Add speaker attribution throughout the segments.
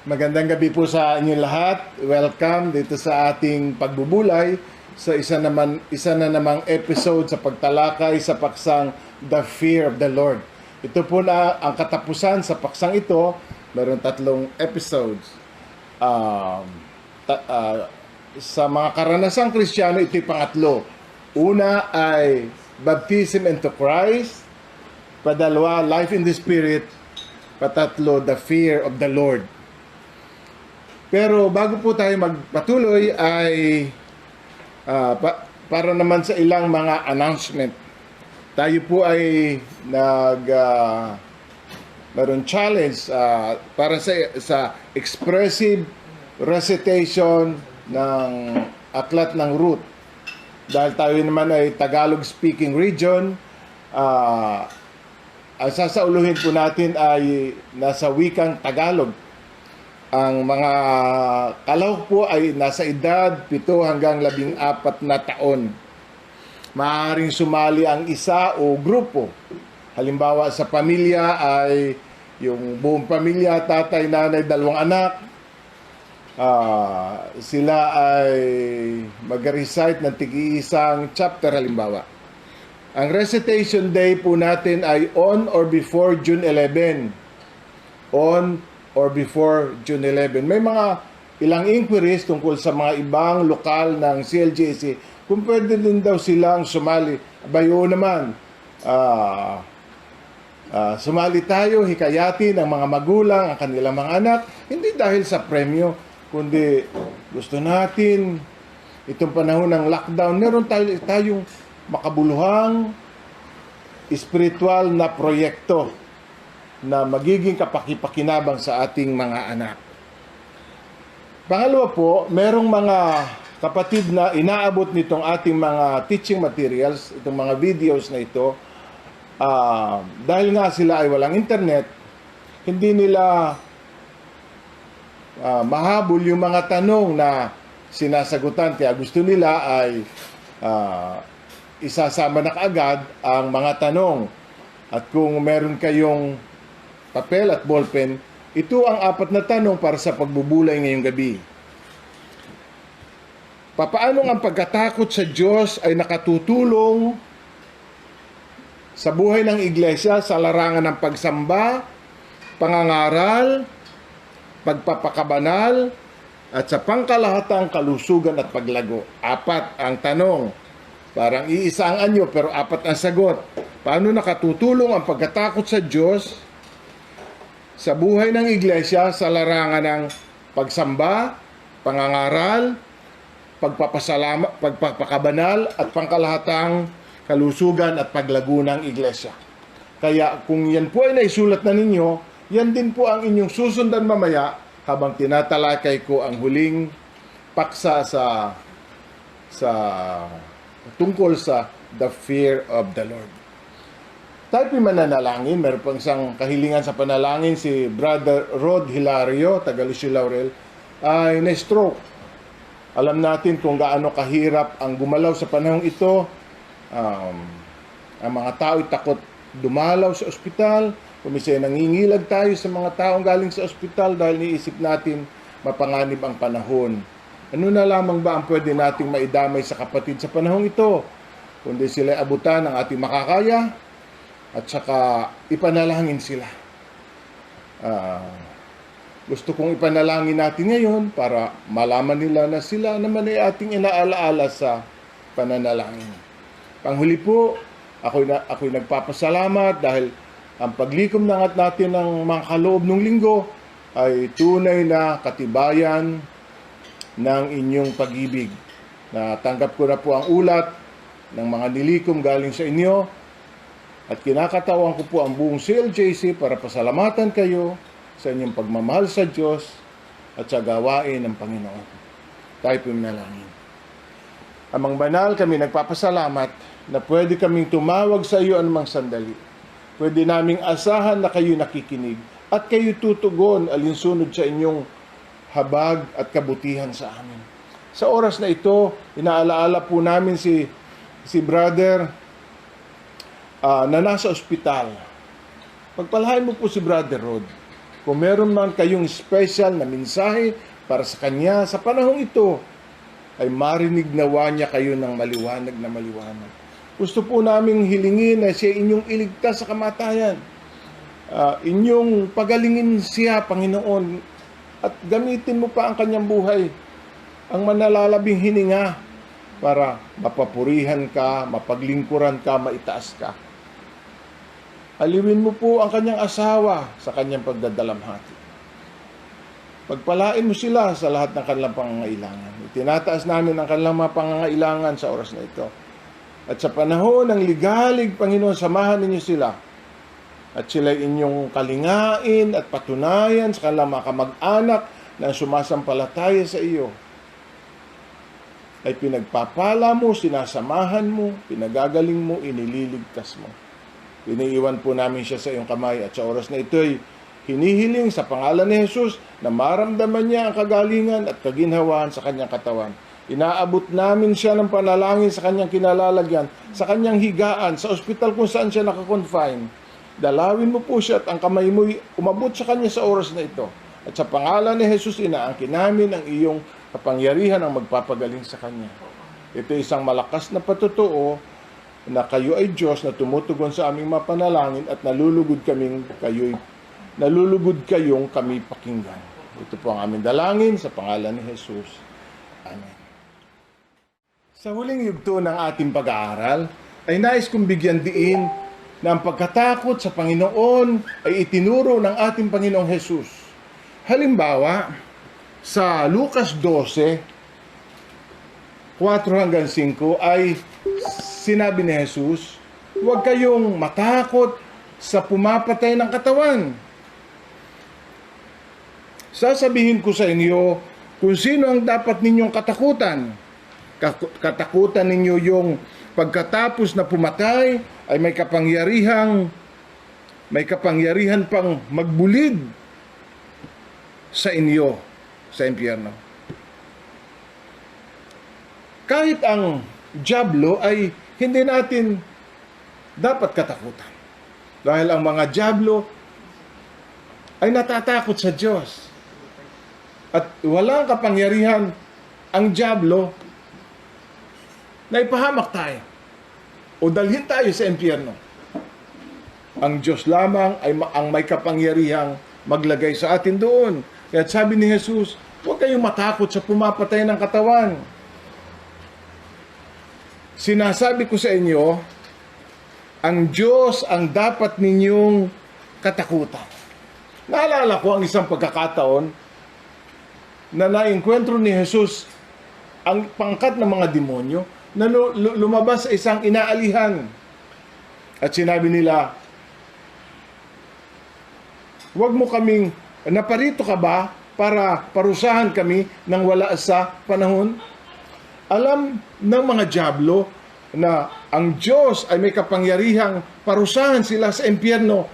Speaker 1: Magandang gabi po sa inyong lahat. Welcome dito sa ating pagbubulay sa isa na namang episode sa pagtalakay sa paksang The Fear of the Lord. Ito po na ang katapusan sa paksang ito. Meron 3 episodes. Sa mga karanasang Kristiyano, ito'y pangatlo. Una ay Baptism into Christ. Padalawa, Life in the Spirit. Patatlo, The Fear of the Lord. Pero bago po tayo magpatuloy ay para naman sa ilang mga announcement. Tayo po ay meron challenge para sa expressive recitation ng Aklat ng Ruth. Dahil tayo naman ay Tagalog speaking region, ang sasauluhin po natin ay nasa wikang Tagalog. Ang mga kalahok po ay nasa edad 7 hanggang 14 na taon. Maaaring sumali ang isa o grupo. Halimbawa sa pamilya ay yung buong pamilya, tatay, nanay, 2 anak. Sila ay mag-recite ng tig-iisang chapter halimbawa. Ang recitation day po natin ay on or before June 11. On or before June 11. May mga ilang inquiries tungkol sa mga ibang lokal ng CLGC kung pwede din daw silang sumali. Bayo naman, sumali tayo, hikayatin ng mga magulang, ang kanilang mga anak, hindi dahil sa premyo, kundi gusto natin itong panahon ng lockdown, meron tayong makabuluhang spiritual na proyekto na magiging kapakipakinabang sa ating mga anak. Pangalawa po, merong mga kapatid na inaabot nitong ating mga teaching materials, itong mga videos na ito, dahil nga sila ay walang internet, hindi nila mahabol yung mga tanong na sinasagutan. Kaya gusto nila ay isasama na kaagad ang mga tanong. At kung meron kayong papel at ballpen, ito ang 4 na tanong para sa pagbubulay ngayong gabi. Papaano ang pagkatakot sa Diyos ay nakatutulong sa buhay ng iglesia sa larangan ng pagsamba, pangangaral, pagpapakabanal, at sa pangkalahatang kalusugan at paglago? 4 ang tanong. Parang iisa ang anyo pero 4 ang sagot. Paano nakatutulong ang pagkatakot sa Diyos sa buhay ng iglesia sa larangan ng pagsamba, pangangaral, pagpapakabanal at pangkalahatang kalusugan at paglago ng iglesia? Kaya kung yan po ay naisulat na ninyo, yan din po ang inyong susundan mamaya habang tinatalakay ko ang huling paksa sa tungkol sa The Fear of the Lord. Tayo po mananalangin. Meron pang isang kahilingan sa panalangin. Si Brother Rod Hilario, taga Lucio Laurel, ay na-stroke. Alam natin kung gaano kahirap ang gumalaw sa panahong ito. Ang mga tao ay takot dumalaw sa ospital. Kumisay nangingilag tayo sa mga taong galing sa ospital dahil niisip natin mapanganib ang panahon. Ano na lamang ba ang pwede nating maidamay sa kapatid sa panahong ito? Kundi sila abutan ng ating makakaya at saka ipanalangin sila. Gusto kong ipanalangin natin ngayon para malaman nila na sila naman ay ating inaalaala sa pananalangin. Panghuli po, ako'y nagpapasalamat dahil ang paglikom natin ng mga kaloob ng linggo ay tunay na katibayan ng inyong pag-ibig. Natanggap ko na po ang ulat ng mga nilikom galing sa inyo at kinakatawan ko po ang buong CLJC para pasalamatan kayo sa inyong pagmamahal sa Diyos at sa gawain ng Panginoon. Tayo po manalangin. Amang banal, kami nagpapasalamat na pwede kaming tumawag sa iyo anumang sandali. Pwede naming asahan na kayo nakikinig at kayo tutugon alinsunod sa inyong habag at kabutihan sa amin. Sa oras na ito, inaalaala po namin si Brother na nasa ospital. Pagpalahain mo po si Brother Rod. Kung meron man kayong special na mensahe para sa Kanya sa panahong ito, ay marinig nawa niya kayo ng maliwanag na maliwanag. Gusto po naming hilingin na siya inyong iligtas sa kamatayan. Inyong pagalingin siya, Panginoon, at gamitin mo pa ang kanyang buhay, ang manalalabing hininga, para mapapurihan ka, mapaglingkuran ka, maitaas ka. Aliwin mo po ang kanyang asawa sa kanyang pagdadalamhati. Pagpalain mo sila sa lahat ng kanilang pangangailangan. Itinataas namin ang kanilang mga pangangailangan sa oras na ito. At sa panahon ng ligalig, Panginoon, samahan ninyo sila. At sila inyong kalingain at patunayan sa kanilang mga kamag-anak na sumasampalataya sa iyo. Ay pinagpapala mo, sinasamahan mo, pinagagaling mo, inililigtas mo. Iniiwan po namin siya sa iyong kamay at sa oras na ito ay hinihiling sa pangalan ni Jesus na maramdaman niya ang kagalingan at kaginhawaan sa kanyang katawan. Inaabot namin siya ng panalangin sa kanyang kinalalagyan, sa kanyang higaan, sa ospital kung saan siya nakakonfine. Dalawin mo po siya at ang kamay mo'y umabot sa kanya sa oras na ito. At sa pangalan ni Jesus, inaangkin namin ang iyong kapangyarihan ang magpapagaling sa kanya. Ito isang malakas na patutuo na kayo ay Diyos na tumutugon sa aming mga panalangin at nalulugod kayong kami pakinggan. Ito po ang aming dalangin sa pangalan ni Jesus. Amen. Sa huling yugto ng ating pag-aaral, ay nais kong bigyan diin na ang pagkatakot sa Panginoon ay itinuro ng ating Panginoong Jesus. Halimbawa, sa Lucas 12, 4-5 ay sinabi ni Jesus, huwag kayong matakot sa pumapatay ng katawan. Sasabihin ko sa inyo kung sino ang dapat ninyong katakutan. Katakutan ninyo yung pagkatapos na pumatay ay may kapangyarihan pang magbulid sa inyo sa impyerno. Kahit ang dyablo ay hindi natin dapat katakutan. Dahil ang mga dyablo ay natatakot sa Diyos. At walang kapangyarihan ang dyablo na ipahamak tayo o dalhin tayo sa impyerno. Ang Diyos lamang ay ang may kapangyarihang maglagay sa atin doon. Kaya sabi ni Jesus, huwag kayong matakot sa pumapatay ng katawan. Sinasabi ko sa inyo, ang Diyos ang dapat ninyong katakutan. Naalala ko ang isang pagkakataon na naengkwentro ni Jesus ang pangkat ng mga demonyo na lumabas sa isang inaalihan. At sinabi nila, huwag mo kaming, naparito ka ba para parusahan kami nang wala sa panahon? Alam ng mga dyablo na ang Diyos ay may kapangyarihang parusahan sila sa impyerno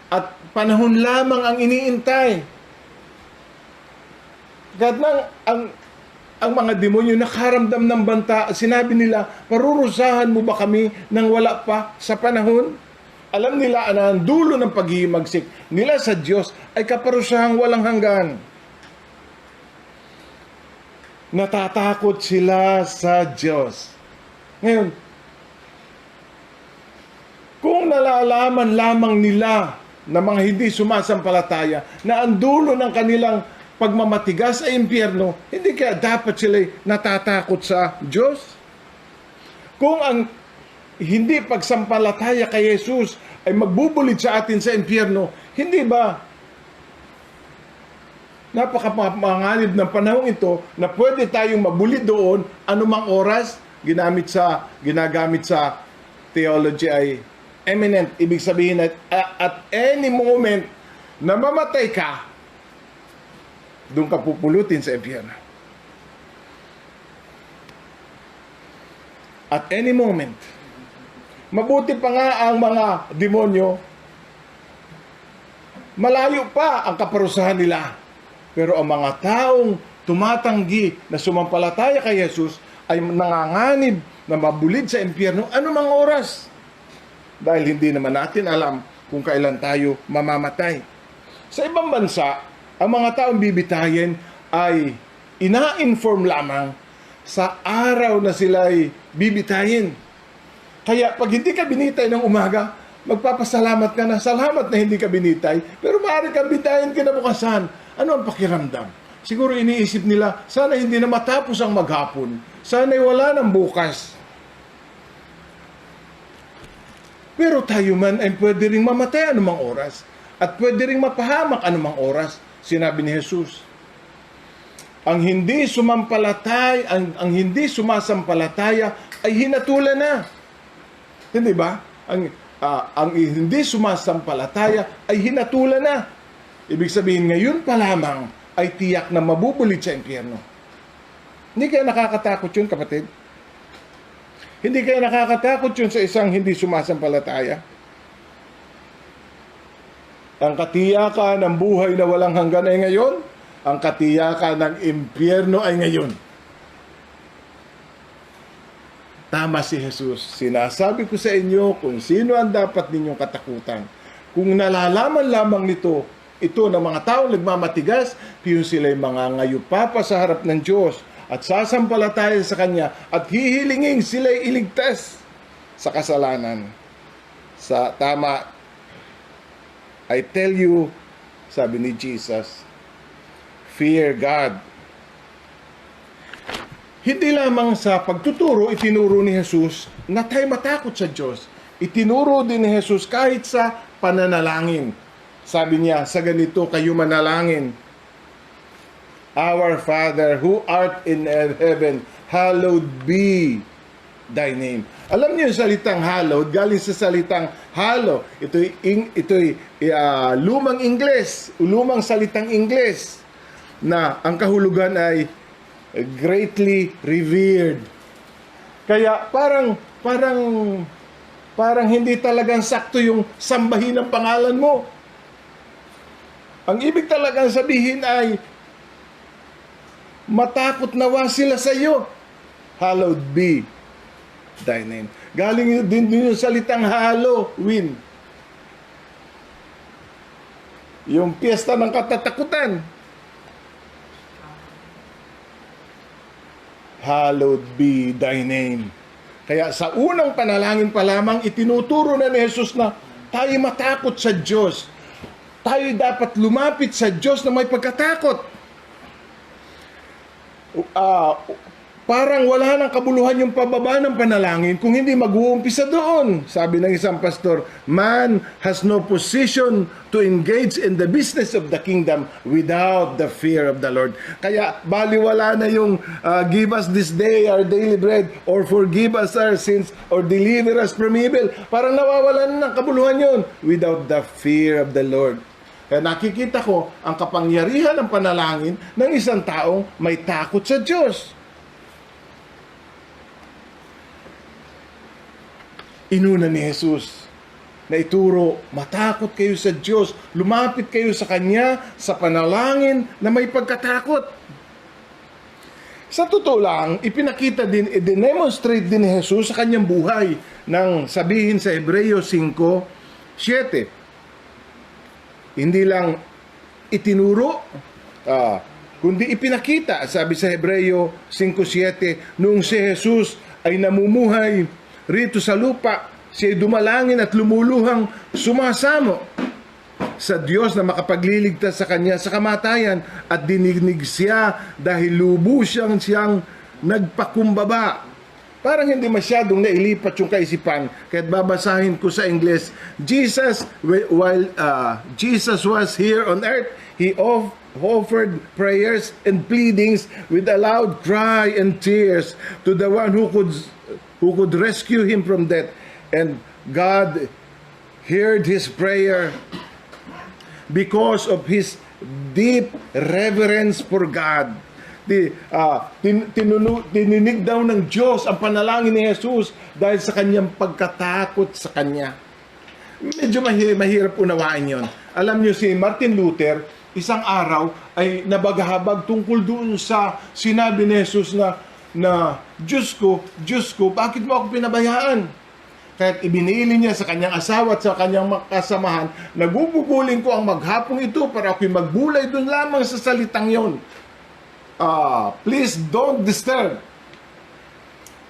Speaker 1: at panahon lamang ang iniintay. Kahit nang ang mga demonyo nakaramdam ng banta, sinabi nila, parurusahan mo ba kami nang wala pa sa panahon? Alam nila na ang dulo ng paghihimagsik nila sa Diyos ay kaparusahang walang hanggan. Natatakot sila sa Diyos. Ngayon, kung nalalaman lamang nila na mga hindi sumasampalataya na ang dulo ng kanilang pagmamatigas sa impyerno, hindi kaya dapat sila natatakot sa Diyos? Kung ang hindi pagsampalataya kay Jesus ay magbubulid sa atin sa impyerno, hindi ba napakapanganib ng panahon ito na pwede tayong mabulid doon anumang oras? Ginagamit sa theology ay imminent. Ibig sabihin na at any moment na mamatay ka, doon ka pupulutin sa impyerno. At any moment. Mabuti pa nga ang mga demonyo, malayo pa ang kaparusahan nila. Pero ang mga taong tumatanggi na sumampalataya kay Jesus ay nanganganib na mabulid sa impyerno anumang oras. Dahil hindi naman natin alam kung kailan tayo mamamatay. Sa ibang bansa, ang mga taong bibitayin ay ina-inform lamang sa araw na sila ay bibitayin. Kaya pag hindi ka binitay ng umaga, magpapasalamat ka na, salamat na hindi ka binitay, pero maaari kang bitayin kinabukasan. Ano ang pakiramdam? Siguro iniisip nila, sana hindi na matapos ang maghapon. Sana'y wala ng bukas. Pero tayo man ay pwede ring mamatay anumang oras. At pwede ring mapahamak anumang oras. Sinabi ni Jesus. Ang hindi sumasampalataya ay hinatulan na. Hindi ba? Ang hindi sumasampalataya ay hinatulan na. Ibig sabihin ngayon pa lamang ay tiyak na mabubulit sa impyerno. Hindi kaya nakakatakot yun, kapatid? Hindi kaya nakakatakot yun sa isang hindi sumasampalataya? Ang katiyakan ng buhay na walang hanggan ay ngayon. Ang katiyakan ng impyerno ay ngayon. Tama si Jesus. Sinasabi ko sa inyo kung sino ang dapat ninyong katakutan. Kung nalalaman lamang nito, ito ng mga taong nagmamatigas, kung sila'y mga ngayupapa sa harap ng Diyos at sasampalataya sa Kanya at hihilingin sila'y iligtas sa kasalanan. Sa tama, I tell you, sabi ni Jesus, fear God. Hindi lamang sa pagtuturo, itinuro ni Jesus na tayo matakot sa Diyos. Itinuro din ni Jesus kahit sa pananalangin. Sabi niya, sa ganito kayo manalangin. Our Father who art in heaven, hallowed be thy name. Alam niyo yung salitang hallowed, galing sa salitang hallow. Ito'y lumang Ingles, lumang salitang Ingles na ang kahulugan ay greatly revered. Kaya parang hindi talagang sakto yung sambahin ng pangalan mo. Ang ibig talagang sabihin ay matakot nawa sila sa iyo. Hallowed be thy name. Galing din yung salitang Halloween. Yung piyesta ng katatakutan. Hallowed be thy name. Kaya sa unang panalangin pa lamang, itinuturo na ni Jesus na tayo matakot sa Diyos. Tayo dapat lumapit sa Diyos na may pagkatakot. Parang wala nang kabuluhan yung pababa ng panalangin kung hindi mag-uumpisa doon. Sabi ng isang pastor, man has no position to engage in the business of the kingdom without the fear of the Lord. Kaya baliwala na yung give us this day our daily bread or forgive us our sins or deliver us from evil. Parang nawawalan na ng kabuluhan yun without the fear of the Lord. Kaya nakikita ko ang kapangyarihan ng panalangin ng isang taong may takot sa Diyos. Inuna ni Jesus na ituro, matakot kayo sa Diyos, lumapit kayo sa Kanya sa panalangin na may pagkatakot. Sa totoo lang, ipinakita din, i-demonstrate din ni Jesus sa Kanyang buhay nang sabihin sa Hebreo 5:7. Hindi lang itinuro, kundi ipinakita, sabi sa Hebreo 5:7, noong si Jesus ay namumuhay rito sa lupa, siya'y dumalangin at lumuluhang sumasamo sa Diyos na makapagliligtas sa Kanya sa kamatayan at dinignig siya dahil lubos siyang nagpakumbaba. Parang hindi masyadong nailipat yung kaisipan. Kahit babasahin ko sa Ingles, while Jesus was here on earth, He offered prayers and pleadings with a loud cry and tears to the one who could rescue Him from death. And God heard His prayer because of His deep reverence for God. Tininig daw ng Diyos ang panalangin ni Jesus dahil sa kanyang pagkatakot sa Kanya. Medyo mahirap unawain yon. Alam niyo si Martin Luther, isang araw ay nabaghabag tungkol doon sa sinabi ni Jesus na Diyos ko, bakit mo ako pinabayaan? Kahit ibinili niya sa kanyang asawa at sa kanyang kasamahan, nagubugulin ko ang maghapong ito para ako'y magbulay doon lamang sa salitang yon. Please don't disturb.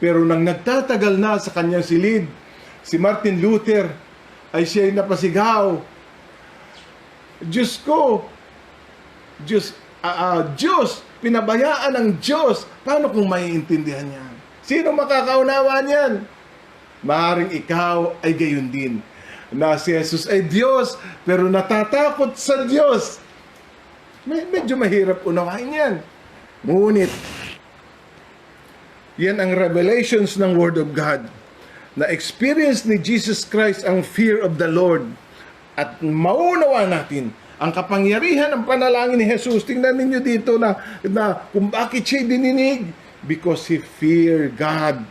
Speaker 1: Pero nang nagtatagal na sa kanyang silid, si Martin Luther ay siya'y napasigaw. Diyos ko, Diyos, pinabayaan ng Diyos. Paano kung maiintindihan niya? Sino makakaunawa niyan? Maaaring ikaw ay gayon din, na si Jesus ay Diyos, pero natatakot sa Diyos. Medyo mahirap unawain yan. Ngunit, yan ang revelations ng Word of God. Na experience ni Jesus Christ ang fear of the Lord. At maunawa natin ang kapangyarihan ng panalangin ni Jesus. Tingnan ninyo dito na kung bakit siya dininig. Because he feared God.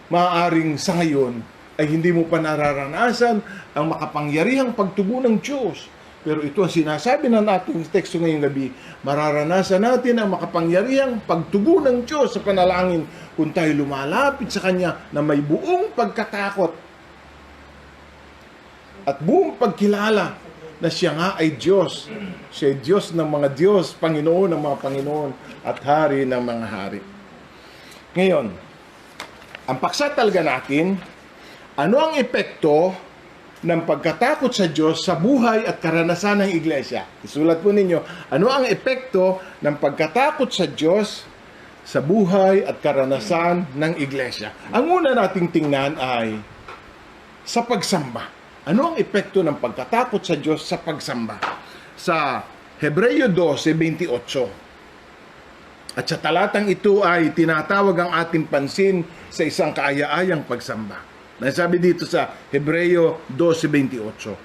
Speaker 1: Maaaring sa ngayon ay hindi mo pa nararanasan ang makapangyarihang pagtugon ng Diyos. Pero ito ang sinasabi ng ating teksto ngayong gabi. Mararanasan natin ang makapangyarihang pagtugon ng Diyos sa panalangin kung tayo lumalapit sa Kanya na may buong pagkatakot at buong pagkilala na siya nga ay Diyos. Siya ay Diyos ng mga Diyos, Panginoon ng mga Panginoon at Hari ng mga Hari. Ngayon, ang paksa talaga natin, ano ang epekto ng pagkatakot sa Diyos sa buhay at karanasan ng iglesia? Isulat po ninyo, ano ang epekto ng pagkatakot sa Diyos sa buhay at karanasan ng iglesia? Ang una nating tingnan ay sa pagsamba. Ano ang epekto ng pagkatakot sa Diyos sa pagsamba? Sa Hebreo 12:28. At sa talatang ito ay tinatawag ang ating pansin sa isang kaaya-ayang pagsamba. Nasabi dito sa Hebreo 12:28.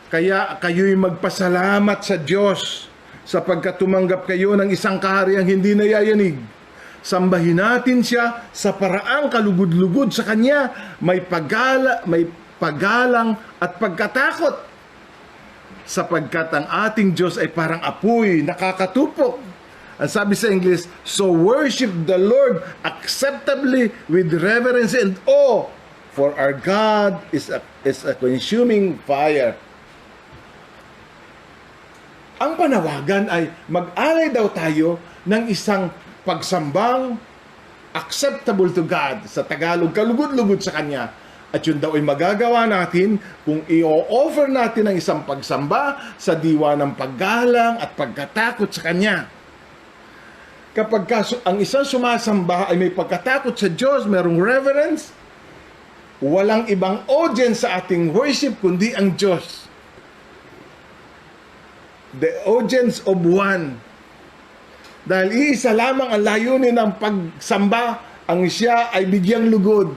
Speaker 1: Kaya kayo'y magpasalamat sa Diyos sapagkat tumanggap kayo ng isang kahariang hindi nayayanig. Sambahin natin siya sa paraang kalugod-lugod sa Kanya, may paggalang at pagkatakot. Sapagkat ang ating Diyos ay parang apoy, nakakatupok. Ang sabi sa English, so worship the Lord acceptably with reverence and awe, for our God is a consuming fire. Ang panawagan ay mag-alay daw tayo ng isang pagsambang acceptable to God. Sa Tagalog, kalugod-lugod sa Kanya. At yun daw ay magagawa natin kung i-offer natin ang isang pagsamba sa diwa ng paggalang at pagkatakot sa Kanya. Kapag ang isang sumasamba ay may pagkatakot sa Diyos, merong reverence, walang ibang audience sa ating worship kundi ang Diyos. The audience of one. Dahil iisa lamang ang layunin ng pagsamba, ang siya ay bigyang lugod.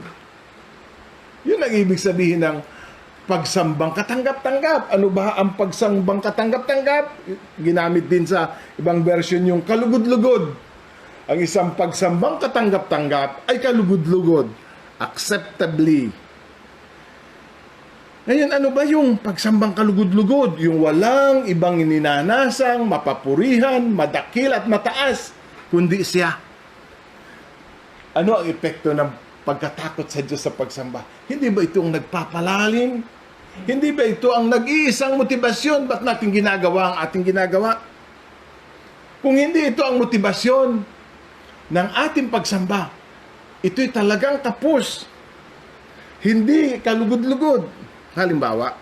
Speaker 1: Yun ang ibig sabihin ng pagsambang katanggap-tanggap. Ano ba ang pagsambang katanggap-tanggap? Ginamit din sa ibang version yung kalugod-lugod. Ang isang pagsambang katanggap-tanggap ay kalugod-lugod. Acceptably. Ngayon, ano ba yung pagsambang kalugod-lugod? Yung walang ibang ininanasang, mapapurihan, madakil at mataas, kundi siya. Ano ang epekto ng pagkatakot sa Diyos sa pagsamba? Hindi ba ito ang nagpapalalim? Hindi ba ito ang nag-iisang motibasyon? Ba't natin ginagawa ang ating ginagawa? Kung hindi ito ang motibasyon ng ating pagsamba, ito'y talagang kapos. Hindi kalugod-lugod. Halimbawa,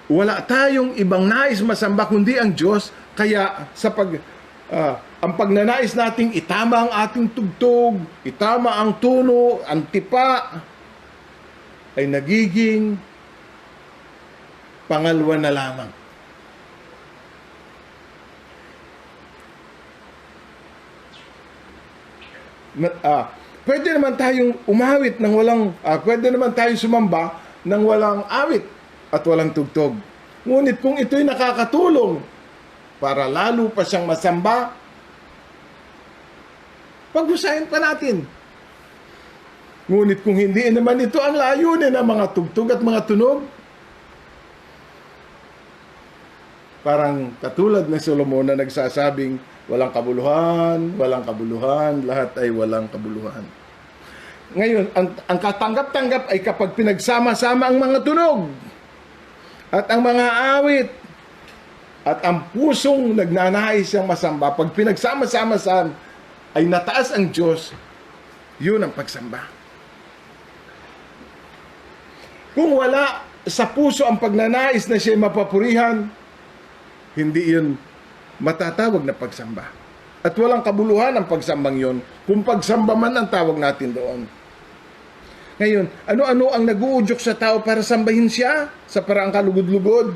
Speaker 1: wala tayong ibang nais masamba kundi ang Diyos, kaya sa ang pagnanais nating itama ang ating tugtog, itama ang tuno, ang tipa, ay nagiging pangalwa na lamang. Pwede naman tayong umawit ng walang, pwede naman tayong sumamba ng walang awit at walang tugtog. Ngunit kung ito'y nakakatulong para lalo pa siyang masamba, pag-usahin pa natin. Ngunit kung hindi naman ito ang layunin ng mga tugtog at mga tunog, parang katulad ng Solomon na nagsasabing, walang kabuluhan, lahat ay walang kabuluhan. Ngayon, ang katanggap-tanggap ay kapag pinagsama-sama ang mga tunog at ang mga awit at ang pusong nagnanais siyang masamba, pag pinagsama-sama ay nataas ang Diyos, yun ang pagsamba. Kung wala sa puso ang pagnanais na siya'y mapapurihan, hindi yun matatawag na pagsamba. At walang kabuluhan ang pagsambang yun, kung pagsamba man ang tawag natin doon. Ngayon, ano-ano ang nag-uudyok sa tao para sambahin siya sa paraang kalugod-lugod?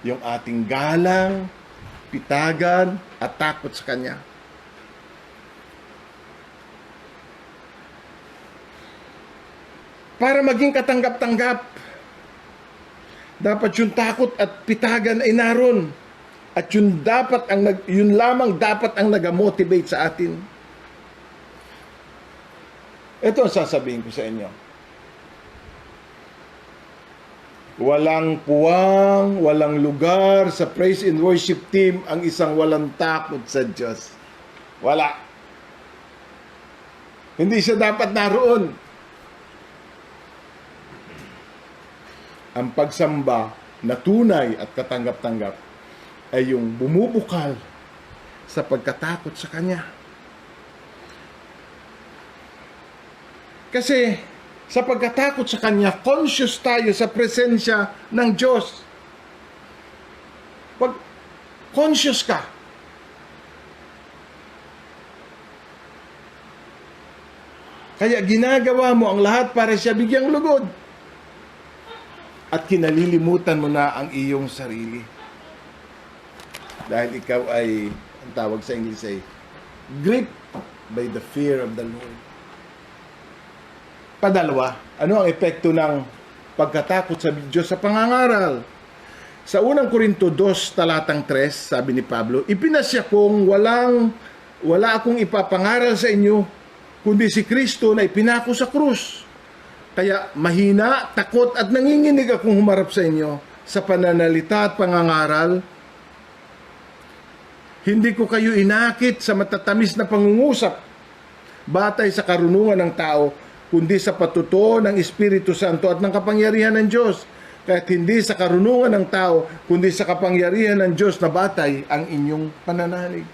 Speaker 1: Yung ating galang, pitagan, at takot sa Kanya. Para maging katanggap-tanggap, dapat yung takot at pitagan ay naroon. At yun lamang dapat ang nag-motivate sa atin. Ito ang sasabihin ko sa inyo. Walang puwang, walang lugar sa praise and worship team ang isang walang takot sa Diyos. Wala. Hindi siya dapat naroon. Ang pagsamba na tunay at katanggap-tanggap ay yung bumubukal sa pagkatakot sa Kanya. Kasi sa pagkatakot sa Kanya, conscious tayo sa presensya ng Diyos. Pag conscious ka, kaya ginagawa mo ang lahat para siya bigyang lugod. At kinalilimutan mo na ang iyong sarili. Dahil ikaw ay, ang tawag sa English ay, gripped by the fear of the Lord. Padalawa, ano ang epekto ng pagkatakot sa Diyos sa pangangaral? Sa unang Korinto 2, talatang 3, sabi ni Pablo, ipinasya kong wala akong ipapangaral sa inyo, kundi si Kristo na ipinako sa krus. Kaya mahina, takot at nanginginig akong humarap sa inyo sa pananalita at pangangaral. Hindi ko kayo inakit sa matatamis na pangungusap batay sa karunungan ng tao, kundi sa patutuo ng Espiritu Santo at ng kapangyarihan ng Diyos. Kaya't hindi sa karunungan ng tao, kundi sa kapangyarihan ng Diyos na batay ang inyong pananalig.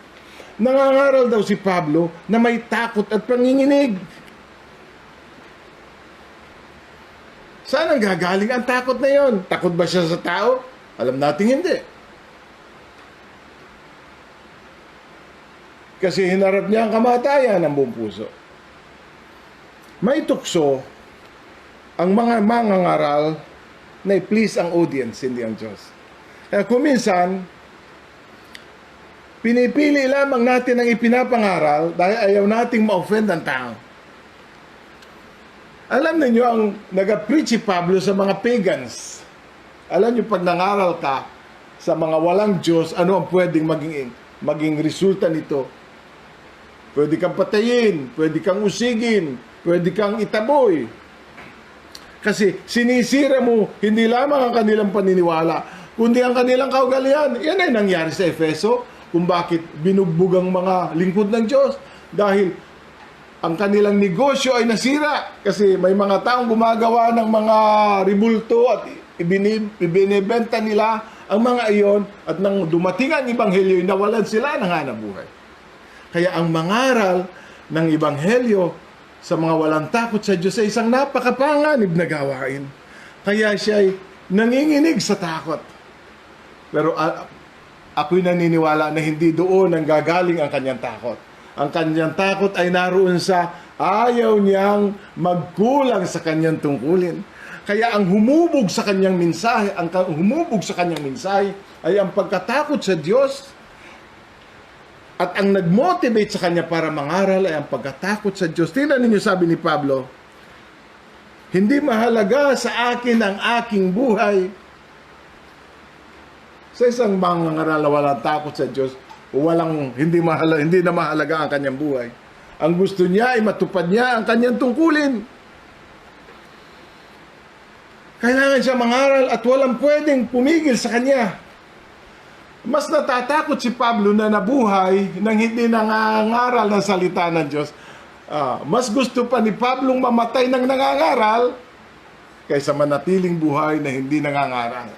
Speaker 1: Nangangaral daw si Pablo na may takot at panginginig. Saan ang gagaling ang takot na yon? Takot ba siya sa tao? Alam natin hindi. Kasi hinarap niya ang kamatayan ng buong puso. May tukso ang mga mangangaral na i-please ang audience, hindi ang Diyos. Kaya kuminsan, pinipili lamang natin ang ipinapangaral dahil ayaw nating ma-offend ang tao. Alam niyo ang nag-preach si Pablo sa mga pagans. Alam niyo pag nangaral ka sa mga walang Diyos, ano ang pwedeng maging resulta nito? Pwede kang patayin, pwede kang usigin, pwede kang itaboy. Kasi sinisira mo hindi lamang ang kanilang paniniwala, kundi ang kanilang kaugalian. Yan ay nangyari sa Efeso kung bakit binugbog ang mga lingkod ng Diyos. Dahil ang kanilang negosyo ay nasira kasi may mga taong gumagawa ng mga ribulto at ibinibenta nila ang mga iyon at nang dumating ang Ebanghelyo, nawalan sila ng hanapbuhay. Kaya ang mangaral ng Ebanghelyo sa mga walang takot sa Diyos ay isang napakapanganib na gawain. Kaya siya ay nanginginig sa takot. Pero ako'y naniniwala na hindi doon ang gagaling ang kanyang takot. Ang kanyang takot ay naroon sa ayaw niyang magkulang sa kanyang tungkulin. Kaya ang humubog sa kanyang mensahe, ay ang pagkatakot sa Diyos. At ang nag-motivate sa kanya para mangaral ay ang pagkatakot sa Diyos. Tingnan ninyo sabi ni Pablo, hindi mahalaga sa akin ang aking buhay. Sa isang mangangaral na walang takot sa Diyos, hindi na mahalaga ang kanyang buhay. Ang gusto niya ay matupad niya ang kanyang tungkulin. Kailangan siya mangaral at walang pwedeng pumigil sa kanya. Mas natatakot si Pablo na nabuhay nang hindi nangangaral ng salita ng Diyos Mas gusto pa ni Pablong mamatay ng nangangaral kaysa manatiling buhay na hindi nangangaral.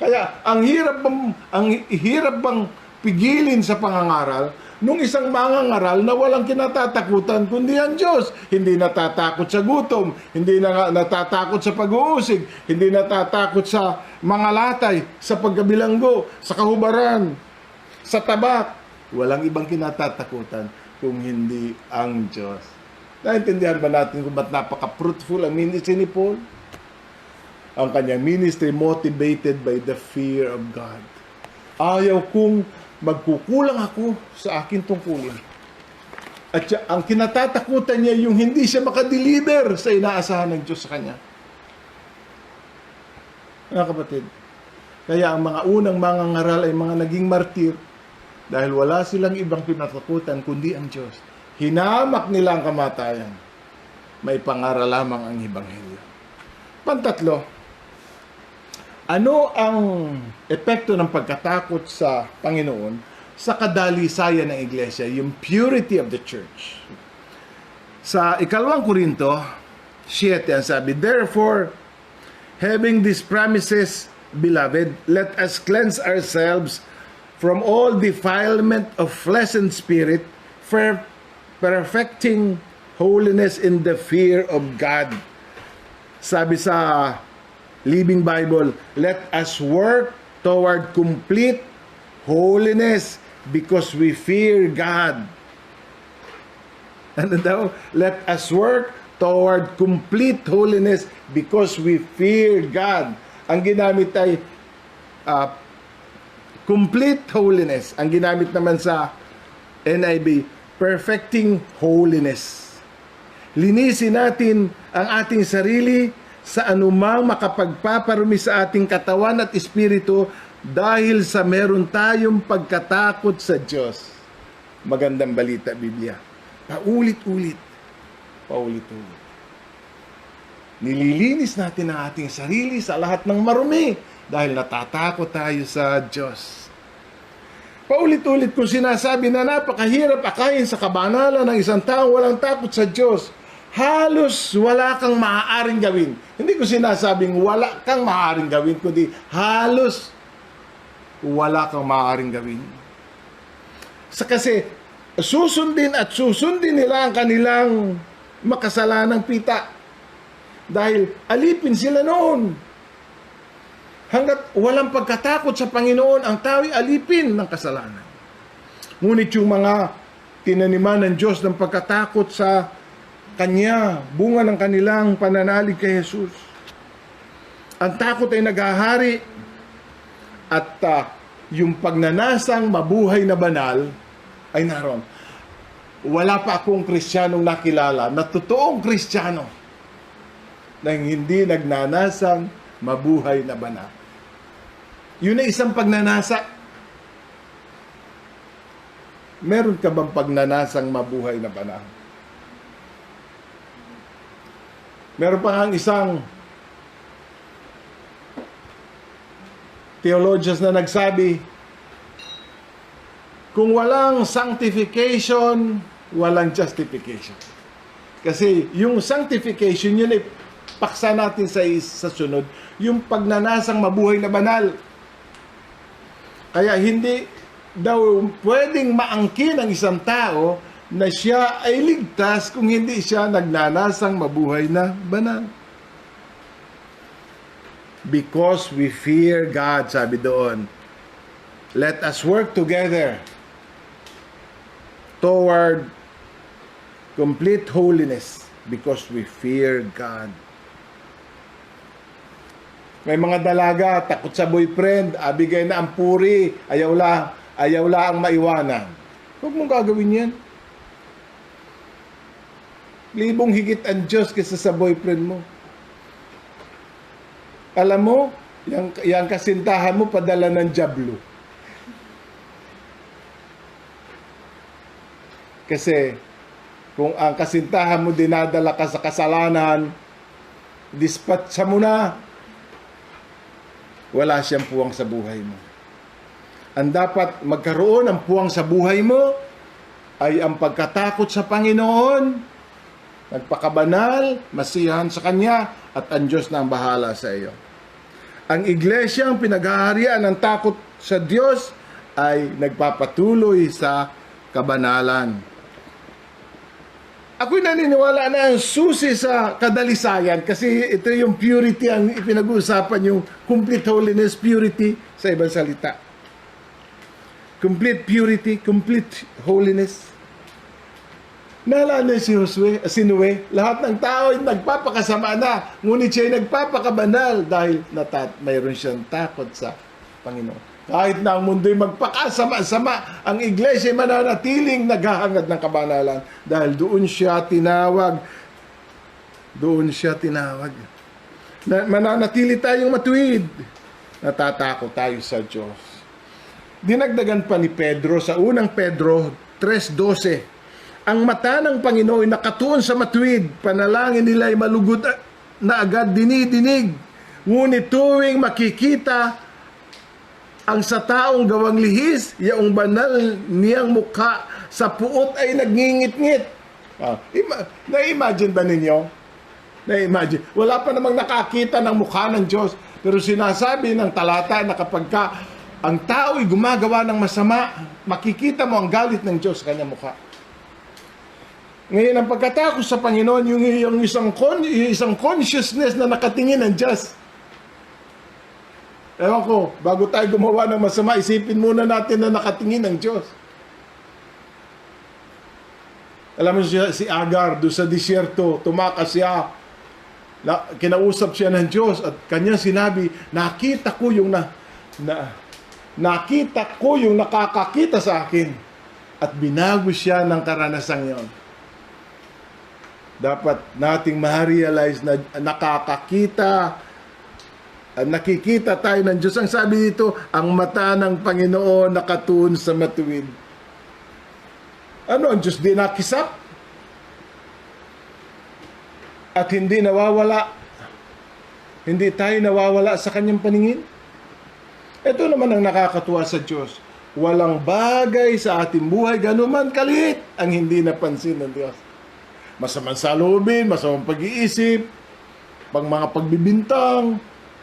Speaker 1: Kaya ang hirap bang pigilin sa pangangaral nung isang mangangaral na walang kinatatakutan kundi ang Diyos. Hindi natatakot sa gutom, hindi natatakot sa pag-uusig, hindi natatakot sa mga latay, sa pagkabilanggo, sa kahubaran, sa tabak. Walang ibang kinatatakutan kung hindi ang Diyos. Naintindihan ba natin kung ba't napaka-fruitful ang ministry ni Paul? Ang kanyang ministry motivated by the fear of God. Ayaw kong magkukulang ako sa akin tungkulin. At ang kinatatakutan niya yung hindi siya makadeliver sa inaasahan ng Diyos sa kanya. Mga kapatid, kaya ang mga unang mangangaral ay mga naging martir dahil wala silang ibang kinatakutan kundi ang Diyos. Hinamak nila ang kamatayan. May pangaral lamang ang Ebanghelyo. Pantatlo, ano ang epekto ng pagkatakot sa Panginoon sa kadalisayan ng iglesia, yung purity of the church? Sa 2 Korinto 7, ang sabi, "Therefore, having these promises, beloved, let us cleanse ourselves from all defilement of flesh and spirit, perfecting holiness in the fear of God." Sabi sa Living Bible, "Let us work toward complete holiness because we fear God." Ano daw? Let us work toward complete holiness because we fear God. Ang ginamit ay complete holiness. Ang ginamit naman sa NIV, perfecting holiness. Linisin natin ang ating sarili sa anumang makapagpaparumi sa ating katawan at espiritu dahil sa meron tayong pagkatakot sa Diyos. Magandang balita, Biblia. Paulit-ulit. Paulit-ulit. Nililinis natin ang ating sarili sa lahat ng marumi dahil natatakot tayo sa Diyos. Paulit-ulit kung sinasabi na napakahirap akayin sa kabanalan ng isang taong walang takot sa Diyos, halos wala kang maaaring gawin. Hindi ko sinasabing wala kang maaaring gawin, kundi halos wala kang maaaring gawin. Kasi susundin at susundin nila ang kanilang makasalanang pita. Dahil alipin sila noon. Hanggat walang pagkatakot sa Panginoon, ang tao'y alipin ng kasalanan. Ngunit yung mga tinaniman ng Diyos ng pagkatakot sa Kanya, bunga ng kanilang pananalig kay Jesus. Ang takot ay naghahari at yung pagnanasang mabuhay na banal ay naroon. Wala pa akong Kristiyanong nakilala na totoong Kristiyano na hindi nagnanasang mabuhay na banal. Yun ay isang pagnanasa. Meron ka bang pagnanasang mabuhay na banal? Meron pa ang isang theologians na nagsabi, kung walang sanctification, walang justification. Kasi yung sanctification, yun ay paksa natin sa sunod, yung pagnanasang mabuhay na banal. Kaya hindi daw pwedeng maangkin ang isang tao na siya ay ligtas kung hindi siya nagnanasang mabuhay na banal. Because we fear God, sabi doon. Let us work together toward complete holiness because we fear God. May mga dalaga, takot sa boyfriend, abigay na ang puri, ayaw lang maiwanan. Huwag mong gagawin yan. Libong higit ang Diyos kaysa sa boyfriend mo. Alam mo, yung kasintahan mo, padala ng jablo. Kasi, kung ang kasintahan mo dinadala ka sa kasalanan, dispatcha mo na, wala siyang puwang sa buhay mo. Ang dapat magkaroon ng puwang sa buhay mo, ay ang pagkatakot sa Panginoon, nagpakabanal, masiyahan sa Kanya, at ang Diyos na ang bahala sa iyo. Ang iglesia, ang pinaghaharian ng takot sa Diyos, ay nagpapatuloy sa kabanalan. Ako'y naniniwala na ang susi sa kadalisayan, kasi ito yung purity ang ipinag-uusapan, yung complete holiness, purity sa ibang salita. Complete purity, complete holiness. Naalala si Noe, lahat ng tao ay nagpapakasama na, ngunit siya ay nagpapakabanal dahil mayroon siyang takot sa Panginoon. Kahit na ang mundo'y magpakasama-sama, ang iglesia ay mananatiling naghahangad ng kabanalan dahil doon siya tinawag. Doon siya tinawag. Mananatili tayong matuwid. Natatakot tayo sa Diyos. Dinagdagan pa ni Pedro sa unang Pedro 3:12. Ang mata ng Panginoon ay nakatuon sa matuwid, panalangin nila ay malugod na agad dinidinig. Ngunit tuwing makikita ang sa taong gawang lihis, yaong banal niyang mukha sa puot ay nagngingit-ngit. Na-imagine ba ninyo? Na-imagine. Wala pa namang nakakita ng mukha ng Diyos, pero sinasabi ng talata na kapag ang tao ay gumagawa ng masama, makikita mo ang galit ng Diyos sa kanyang mukha. Ngayon, ang pagkatakot sa Panginoon, yung isang consciousness na nakatingin ng Diyos. Ewan ko, bago tayo gumawa ng masama, isipin muna natin na nakatingin ng Diyos. Alam mo si Agar, doon sa disyerto, tumakas siya, kinausap siya ng Diyos, at kanya sinabi, nakita ko yung nakakakita sa akin, at binago siya ng karanasang yon. Dapat nating ma-realize na nakikita tayo ng Diyos. Ang sabi dito, ang mata ng Panginoon nakatuon sa matuwid. Ano, ang Diyos di nakisap? At hindi nawawala. Hindi tayo nawawala sa kanyang paningin? Ito naman ang nakakatuwa sa Diyos. Walang bagay sa ating buhay, ganuman kaliit, ang hindi napansin ng Diyos. Masamang salubin, masamang pag-iisip, mga pagbibintang,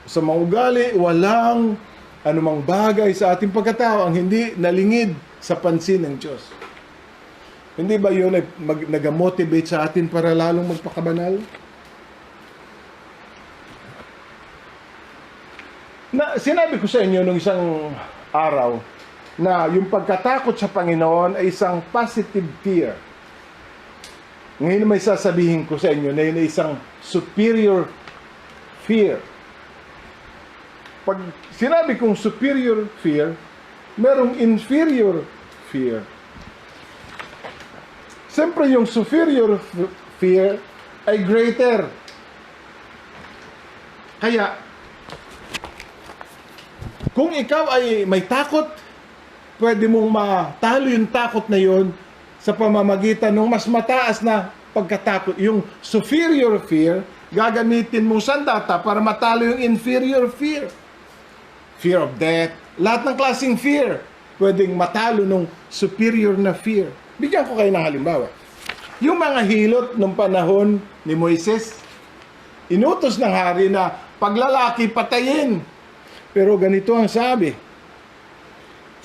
Speaker 1: sa mga ugali, walang anumang bagay sa ating pagkatao ang hindi nalingid sa pansin ng Diyos. Hindi ba yun ay nag-motivate sa atin para lalong magpakabanal? Sinabi ko sa inyo nung isang araw na yung pagkatakot sa Panginoon ay isang positive fear. Ngayon may sasabihin ko sa inyo na yun ay isang superior fear. Pag sinabi kong superior fear, merong inferior fear. Siyempre yung superior fear ay greater. Kaya, kung ikaw ay may takot, pwede mong matalo yung takot na yun sa pamamagitan ng mas mataas na pagkatakot. Yung superior fear, gagamitin mong sandata para matalo yung inferior fear. Fear of death, lahat ng klaseng fear, pwedeng matalo ng superior na fear. Bigyan ko kayo ng halimbawa. Yung mga hilot ng panahon ni Moises, inutos ng hari na paglalaki patayin. Pero ganito ang sabi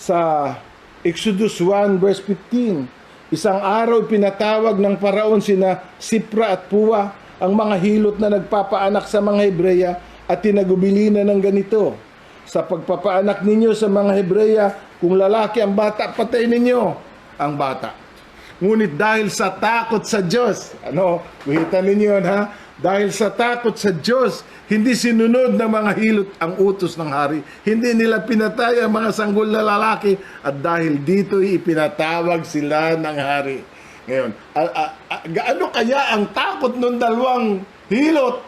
Speaker 1: sa Exodus 1 verse 15, isang araw pinatawag ng Paraon sina Sipra at Puwa, ang mga hilot na nagpapaanak sa mga Hebreya, at tinagubili na ng ganito, sa pagpapaanak ninyo sa mga Hebreya, kung lalaki ang bata, patayin ninyo ang bata. Ngunit dahil sa takot sa Diyos, kuhitan ninyo yun, ha? Dahil sa takot sa Diyos, hindi sinunod ng mga hilot ang utos ng hari. Hindi nila pinatay ang mga sanggol na lalaki, at dahil dito ipinatawag sila ng hari. Ngayon, gaano kaya ang takot ng dalawang hilot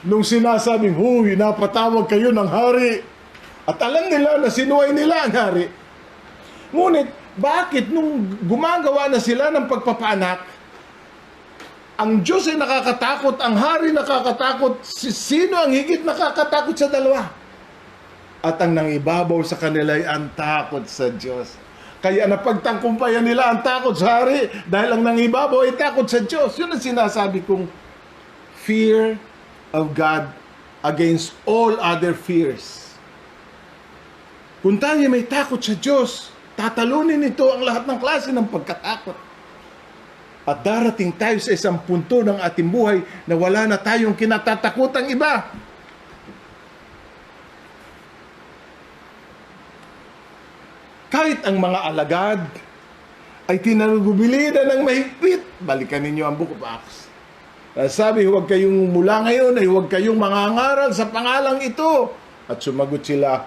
Speaker 1: nung sinasabing, huy, napatawag kayo ng hari? At alam nila na sinuway nila ang hari. Ngunit, bakit nung gumagawa na sila ng pagpapaanak, ang Diyos ay nakakatakot, ang hari nakakatakot, sino ang higit nakakatakot sa dalawa? At ang nangibabaw sa kanila ay ang takot sa Diyos. Kaya napagtangkumpayan nila ang takot sa hari dahil ang nangibabaw ay takot sa Diyos. Yun ang sinasabi kong fear of God against all other fears. Kung tayo may takot sa Diyos, tatalunin nito ang lahat ng klase ng pagkatakot. At darating tayo sa isang punto ng ating buhay na wala na tayong kinatatakutang iba. Kahit ang mga alagad ay tinagubilinan ng mahigpit. Balikan ninyo ang Book of Acts. Sabi, huwag kayong mula ngayon ay huwag kayong mangangaral sa pangalang ito. At sumagot sila,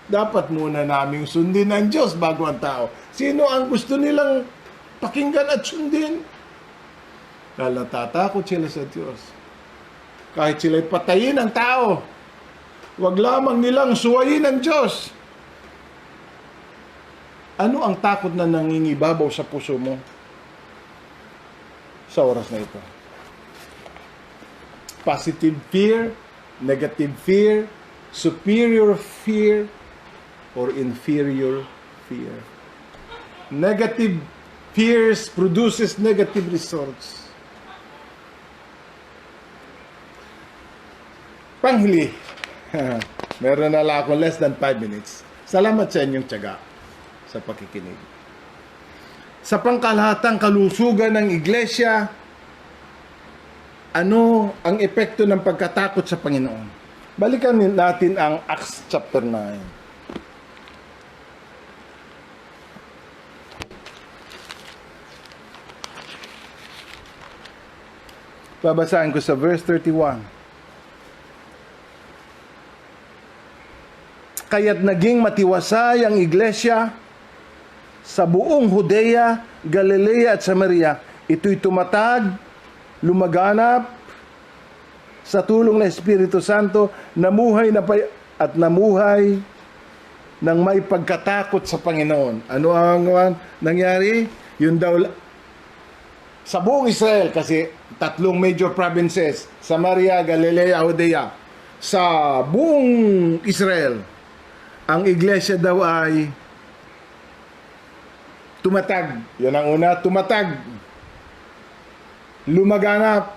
Speaker 1: dapat muna naming sundin ang Diyos bago ang tao. Sino ang gusto nilang pakinggan at sundin? Dahil natatakot sila sa Diyos. Kahit sila'y patayin ang tao, huwag lamang nilang suwayin ang Diyos. Ano ang takot na nangingibabaw sa puso mo sa oras na ito? Positive fear, negative fear, superior fear, or inferior fear. Negative fears produces negative results. Panghuli, meron na lang akong less than 5 minutes. Salamat sa inyong tiyaga sa pakikinig. Sa pangkalahatang kalusugan ng iglesia, ano ang epekto ng pagkatakot sa Panginoon? Balikan natin ang Acts chapter 9. Babasahin ko sa verse 31. Kaya't naging matiwasay ang iglesia sa buong Judea, Galilea at Samaria. Ito'y tumatag, lumaganap sa tulong ng Espiritu Santo, namuhay ng may pagkatakot sa Panginoon. Ano ang nangyari? Yun daw sa buong Israel, kasi 3 major provinces, Samaria, Galilea, Judea. Sa buong Israel, ang iglesia daw ay tumatag. Yun ang una, tumatag. Lumaganap.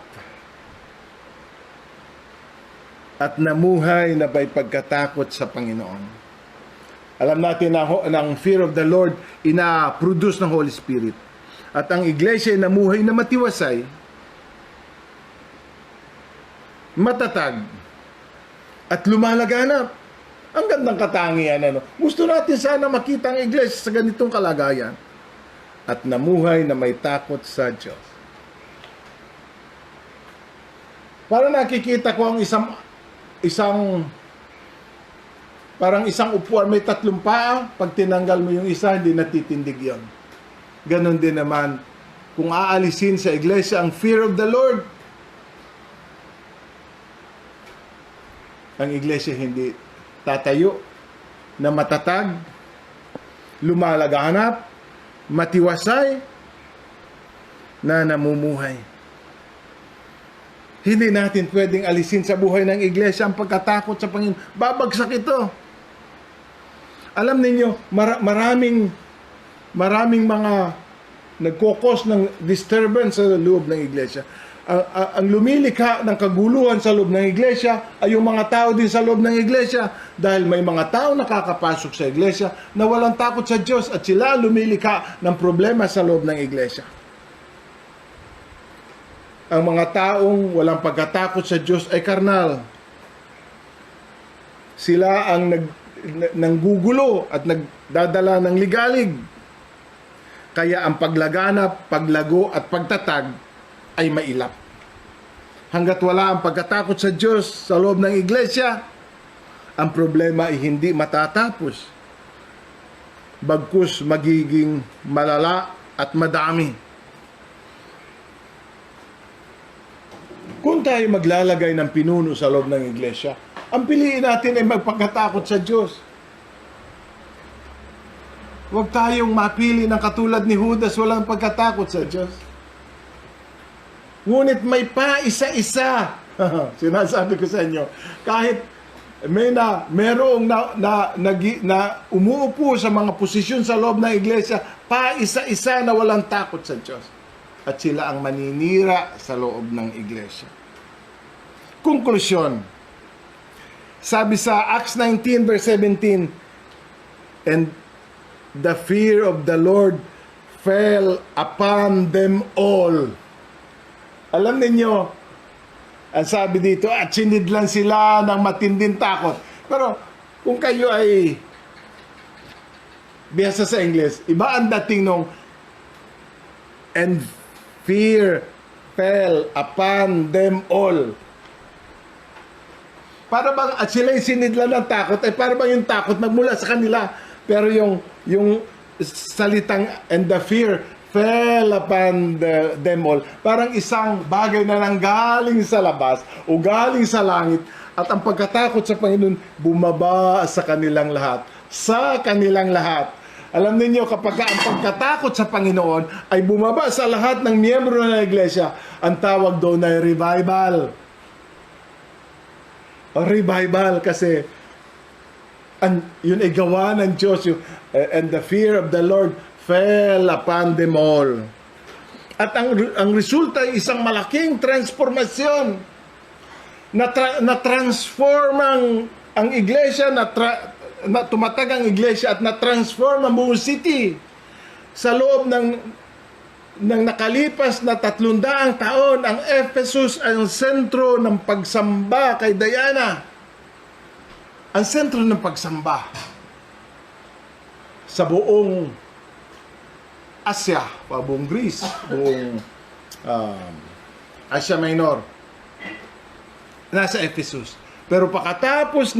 Speaker 1: At namuhay na may pagkatakot sa Panginoon. Alam natin na ang fear of the Lord ina-produce ng Holy Spirit. At ang iglesia ay namuhay na matiwasay, matatag, at lumalaganap. Ang gandang katangian, ano? Gusto natin sana makita ang iglesia sa ganitong kalagayan. At namuhay na may takot sa Diyos. Para nakikita ko ang parang isang upuan, may 3 paa. Pag tinanggal mo yung isa, hindi natitindig yon. Ganon din naman, kung aalisin sa iglesia ang fear of the Lord, ang iglesia hindi tatayo na matatag, lumalaganap, matiwasay, na namumuhay. Hindi natin pwedeng alisin sa buhay ng iglesia ang pagkatakot sa Panginoon. Babagsak ito. Alam ninyo, maraming mga nagkokos ng disturbance sa loob ng iglesia. Ang lumilikha ng kaguluhan sa loob ng iglesia ay yung mga tao din sa loob ng iglesia, dahil may mga tao nakakapasok sa iglesia na walang takot sa Diyos at sila lumilikha ng problema sa loob ng iglesia. Ang mga taong walang pagkatakot sa Diyos ay karnal. Sila ang nanggugulo at nagdadala ng ligalig. Kaya ang paglaganap, paglago at pagtatag ay mailap. Hanggat wala ang pagkatakot sa Diyos sa loob ng iglesia, ang problema ay hindi matatapos. Bagkus magiging malala at madami. Kung tayo maglalagay ng pinuno sa loob ng iglesia, ang piliin natin ay magpagkatakot sa Diyos. Huwag tayong mapili ng katulad ni Judas, walang pagkatakot sa Diyos. Ngunit may pa isa-isa. Sinasabi ko sa inyo, kahit merong na umuupo sa mga posisyon sa loob ng iglesia, pa isa-isa na walang takot sa Diyos. At sila ang maninira sa loob ng iglesia. Konklusyon. Sabi sa Acts 19 verse 17, and the fear of the Lord fell upon them all. Alam ninyo, ang sabi dito, at sinidlan sila ng matinding takot. Pero kung kayo ay bihasa sa English, iba ang dating nung and fear fell upon them all. Para bang at sila yung sinidlan ng takot, ay para bang yung takot nagmula sa kanila. Pero yung salitang and the fear fell upon them all, parang isang bagay na nanggaling sa labas o galing sa langit, at ang pagkatakot sa Panginoon bumaba sa kanilang lahat. Sa kanilang lahat. Alam niyo, kapag ang pagkatakot sa Panginoon ay bumaba sa lahat ng miyembro ng iglesia, ang tawag doon ay revival. Revival kasi yun ay gawa ng Diyos. And the fear of the Lord fell upon them all. At ang resulta ay isang malaking transformasyon. Na-transform ang iglesia, tumatag ang iglesia at na-transform ang buong city. Sa loob ng nakalipas na 300 taon, ang Ephesus ay ang sentro ng pagsamba kay Diana. Ang sentro ng pagsamba sa buong Asia, buong Greece, buong Asia Minor, nasa Ephesus. Pero pakatapos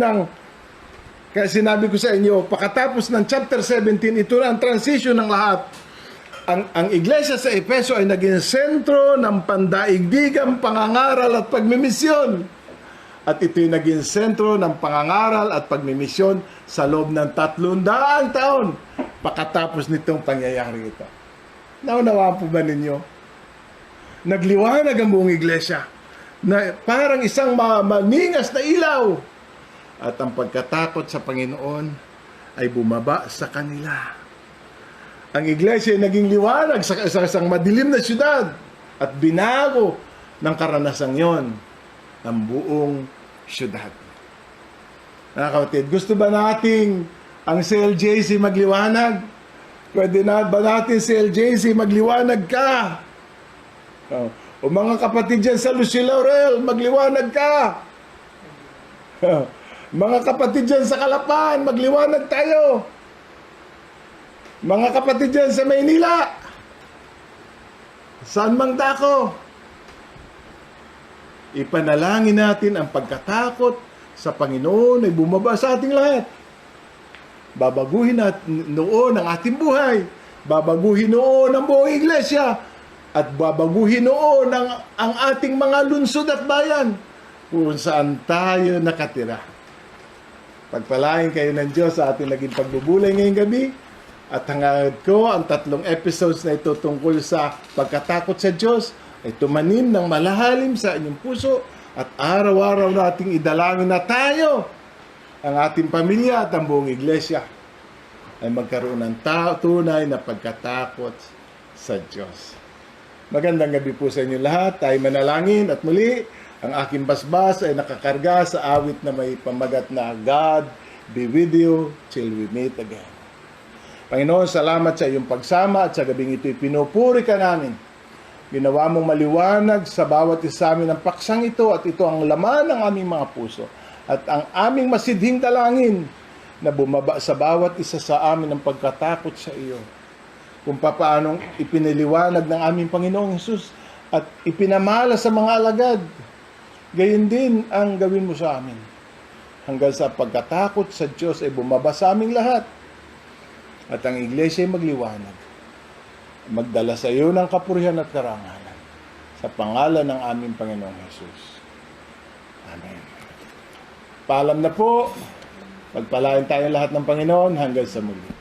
Speaker 1: kaya sinabi ko sa inyo, pakatapos ng chapter 17, ito na ang transition ng lahat. Ang iglesia sa Efeso ay naging sentro ng pandaigdigang pangangaral at pagmimisyon. At ito'y naging sentro ng pangangaral at pagmimisyon sa loob ng 300 taon pakatapos nitong pangyayari ito. Naunawaan po ba ninyo? Nagliwanag ang buong iglesia na parang isang maningas na ilaw. At ang pagkatakot sa Panginoon ay bumaba sa kanila. Ang iglesia ay naging liwanag sa isang madilim na syudad at binago ng karanasang yon ang buong syudad. Mga kapatid, gusto ba nating ang CLJC magliwanag? Pwede na ba natin CLJC magliwanag ka? O mga kapatid dyan sa Lucy Laurel, magliwanag ka. Mga kapatid dyan sa Kalapan, magliwanag tayo. Mga kapatid dyan sa Maynila, saan mang dako, ipanalangin natin ang pagkatakot sa Panginoon ay bumaba sa ating lahat. Babaguhin natin noon ang ating buhay. Babaguhin noon ang buong iglesia. At babaguhin noon ang ating mga lungsod at bayan kung saan tayo nakatira. Pagpalain kayo ng Diyos sa ating naging pagbubulay ngayong gabi. At hangad ko ang 3 episodes na ito tungkol sa pagkatakot sa Diyos ay tumanim ng malalim sa inyong puso at araw-araw nating idalangin na tayo, ang ating pamilya at ang buong iglesia ay magkaroon ng tunay na pagkatakot sa Diyos. Magandang gabi po sa inyo lahat. Tayo manalangin at muli, ang aking basbas ay nakakarga sa awit na may pamagat na God be with you till we meet again. Panginoon, salamat sa iyong pagsama at sa gabing ito'y pinupuri ka namin. Ginawa mong maliwanag sa bawat isa amin ang paksang ito at ito ang laman ng aming mga puso at ang aming masidhing dalangin na bumaba sa bawat isa sa amin ang pagkatakot sa iyo. Kung paanong ipiniliwanag ng aming Panginoong Hesus at ipinamala sa mga alagad, gayon din ang gawin mo sa amin. Hanggang sa pagkatakot sa Diyos ay bumaba sa aming lahat. At ang iglesia ay magliwanag. Magdala sa iyo ng kapurihan at karangalan. Sa pangalan ng aming Panginoong Hesus. Amen. Paalam na po. Pagpalain tayo lahat ng Panginoon hanggang sa muli.